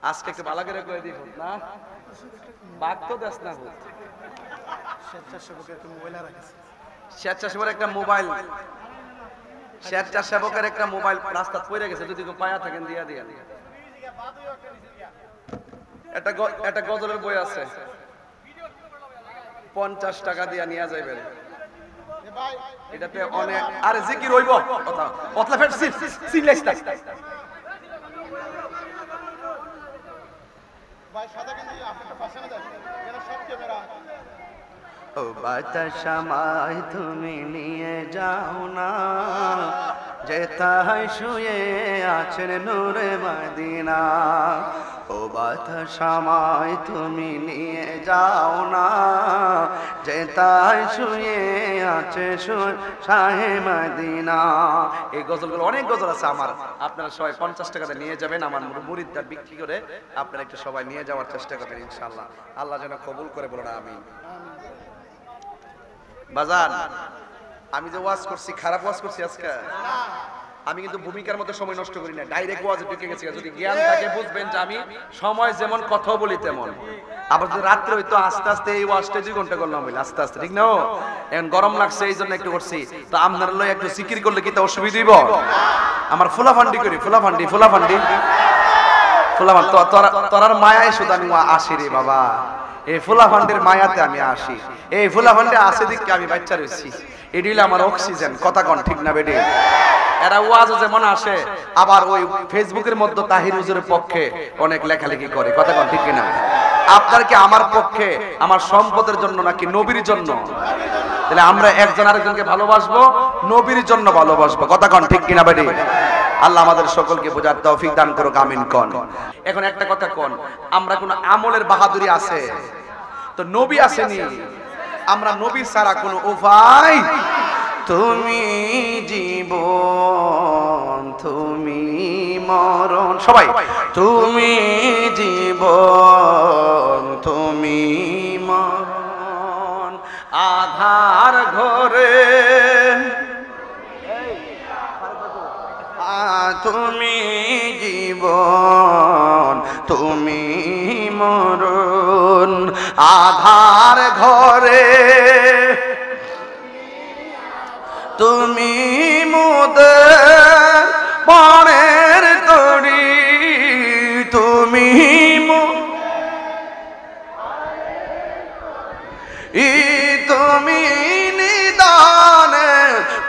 আজকে একটু ভালো করে কয়ে দিব না, বাঘ তো দেশ না। স্বেচ্ছাসেবকের একটা মোবাইল, স্বেচ্ছাসেবকের একটা মোবাইল রাস্তা পড়ে গেছে, যদি পায়া থাকেন দিয়া দিয়া। একটা গজলের বই আছে, 50 টাকা দিয়া নিয়ে যাইবেন। এটাতে অনেক আরে জিকির হইব, কথা কথা ফের সিনলেস না ভাই, সাদা কেন আপনার পাশে না যায়, এরা সব ক্যামেরা। ও বাতাসামাই তুমি নিয়ে যাও না, যেথায় শুয়ে আছেন নূরে মদিনা। ও বাতাসামাই তুমি নিয়ে যাও না, যেথায় শুয়ে আছে শাহে মদিনা। এই গজলগুলো অনেক গজল আছে আমার, আপনারা সবাই 50 টাকাতে নিয়ে যাবেন, আমার মুরিদদের বিক্রি করে আপনারা একটু সবাই নিয়ে যাওয়ার চেষ্টা করবেন ইনশাআল্লাহ। আল্লাহ যেন কবুল করে বলুন আমিন। বাজার আমি যে ওয়াজ করছি, খারাপ ওয়াজ করছি আজকে? আমি কিন্তু ভূমিকার মধ্যে সময় নষ্ট করি না, ডাইরেক্ট ওয়াজে ঢুকে গেছি। যদি জ্ঞান থাকে বুঝবেন যে আমি সময় যেমন কথা বলি তেমন। আবার যদি রাত্রে হইতো আস্তে আস্তে এই ওয়াজটা 2 ঘন্টা করলাম বলে আস্তে আস্তে, ঠিক না? এখন গরম লাগছে এই জন্য একটু করছি। তো আপনার লয় একটু জিকির করলে কি তা অসুবিধা হইব? আমার ফুলাফান্ডি করি, ফুলাফান্ডি ফুলাফান্ডি ফুলাফান তোরার মায়ায় শুধু আমি আসি রে বাবা। এই ফুলাফান্ডির মায়াতে আমি আসি। এই ফুলাফান্ডি আসে দিকে আমি বাচ্চা রয়েছি। এটি হলো আমার অক্সিজেন। কথা কন ঠিক না বেডি? এরা ওয়াজে যেমন আসে, আবার ওই ফেসবুকের মধ্যে তাহির হুজুরের পক্ষে অনেক লেখালেখি করে। কথা কন ঠিক কিনা? আপনার কি আমার পক্ষে আমার সম্পদের জন্য নাকি নবীর জন্য? তাহলে আমরা একজন আরেকজনকে ভালোবাসবো, নবীর জন্য ভালোবাসবো। কথা কন ঠিক কিনা বেডি? আল্লাহ আমাদের সকলকে বোঝার তৌফিক দান করুক, আমিন কোন। এখন একটা কথা কোন, আমরা কোন আমলের বাহাদুরি আছে? তো নবী আসেনি, আমরা নবী ছাড়া কোনো উপায়। তুমি জীবন তুমি মরণ, সবাই তুমি জীবন তুমি মরণ, আধার ঘরে তুমি জীবন তুমি মরণ, আধার ঘরে তুমি মোদের পরের তরি, তুমি তুমি নিদানে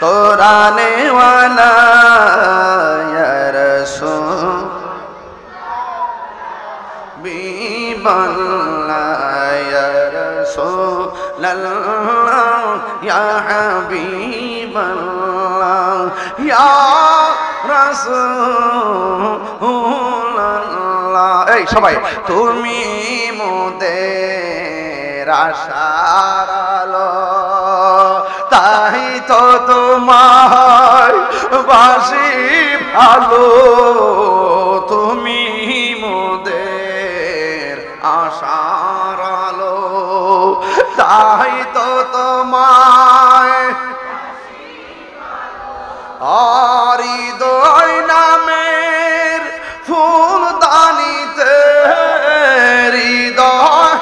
তোরা নেওয়ালা ইয়া রাসূল বিবাল্লাহ ইয়া রাসূলাল্লাহ ইয়া হাবিবাল্লাহ ইয়া রাসূলাল্লাহ। এই সবাই তুমি মোদের আশার আলো, তাই তো তোমায় বাসি ভালো, তুমি মোদের আশার আলো, তাই তো তোমায় হৃদয় নামের ফুলদানিতে হৃদয়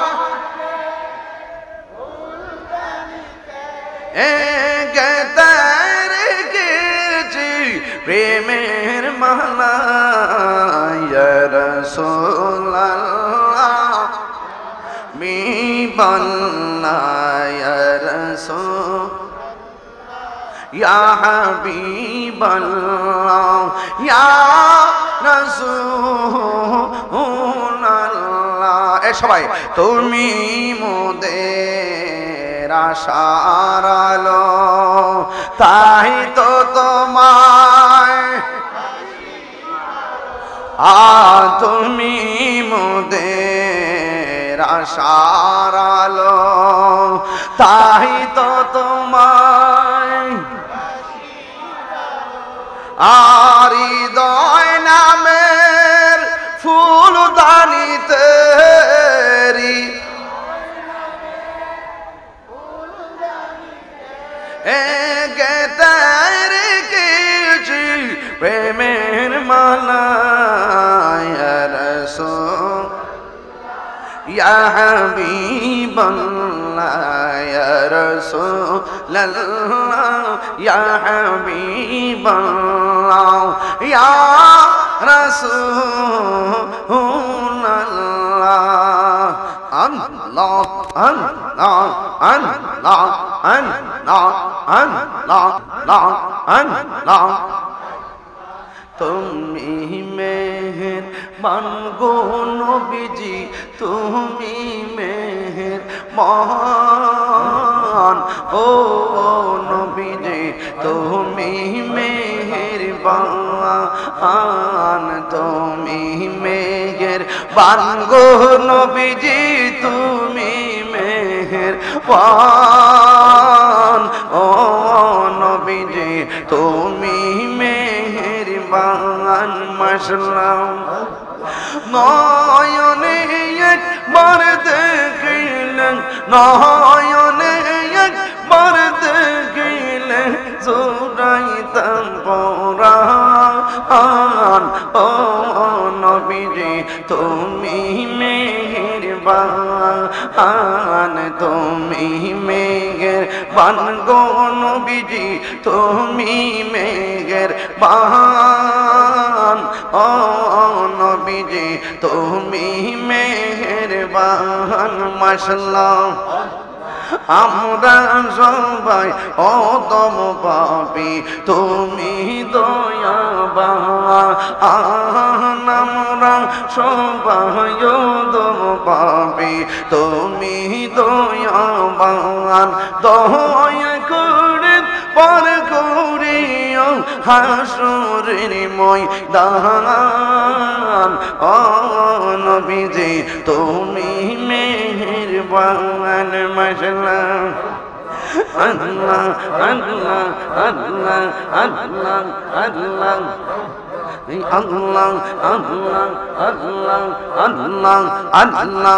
গেতে রেখেছি প্রেমের মালা ইয়া রাসূলুল্লাহ বিবাল্লাহ ইয়া রাসূল ইয়া হাবিবাল্লাহ ইয়া রাসূলুল্লাহ। এ সবাই তুমি মোদের আশার আলো, তাই তো তোমায় তুমি মোদের আশার আলো, তাই তো তোমায় হৃদয় নামের ফুলদানিতে গেতে রেখেছি প্রেমের মালা ইয়া রাসূল ইয়া হাবিবাল্লাহ ইয়া রাসূলাল্লাহ ইয়া হাবিবাল্লাহ ইয়া রাসূলুল্লাহ। আল্লাহ আল্লাহ আল্লাহ আল্লাহ আল্লাহ আল্লাহ। তুমি মেহেরবান গো নবীজি, তুমি মেহেরবান ও নবীজি, তুমি মেহেরবান, তুমি মেহেরবান গো নবীজি, তুমি মেহেরবান ও নবীজি, তুমি মেহেরবান। মাশাআল্লাহ নয়নে একবার দেখিলেন, নয়নে একবার দেখিলেন জুড়াইতাম পরাণ মেহেরবান ও নবীজি তুমি মেহেরবান তুমি মেহেরবান গো নবীজি তুমি মেহেরবান ও নবীজি তুমি মেহেরবান মাশাআল্লাহ আমরা সবাই অদম পাপী তুমি দয়াবান আমরা সবাই অদম পাপী তুমি দয়াবান দয়া করে পার করিও হাসরের ময়দান ও নবীজি তুমি মেহেরবান মাশাআল্লাহ আল্লাহ আল্লাহ আল্লাহ আল্লাহ আল্লাহ আল্লাহ আল্লাহ আল্লাহ আল্লাহ আল্লাহ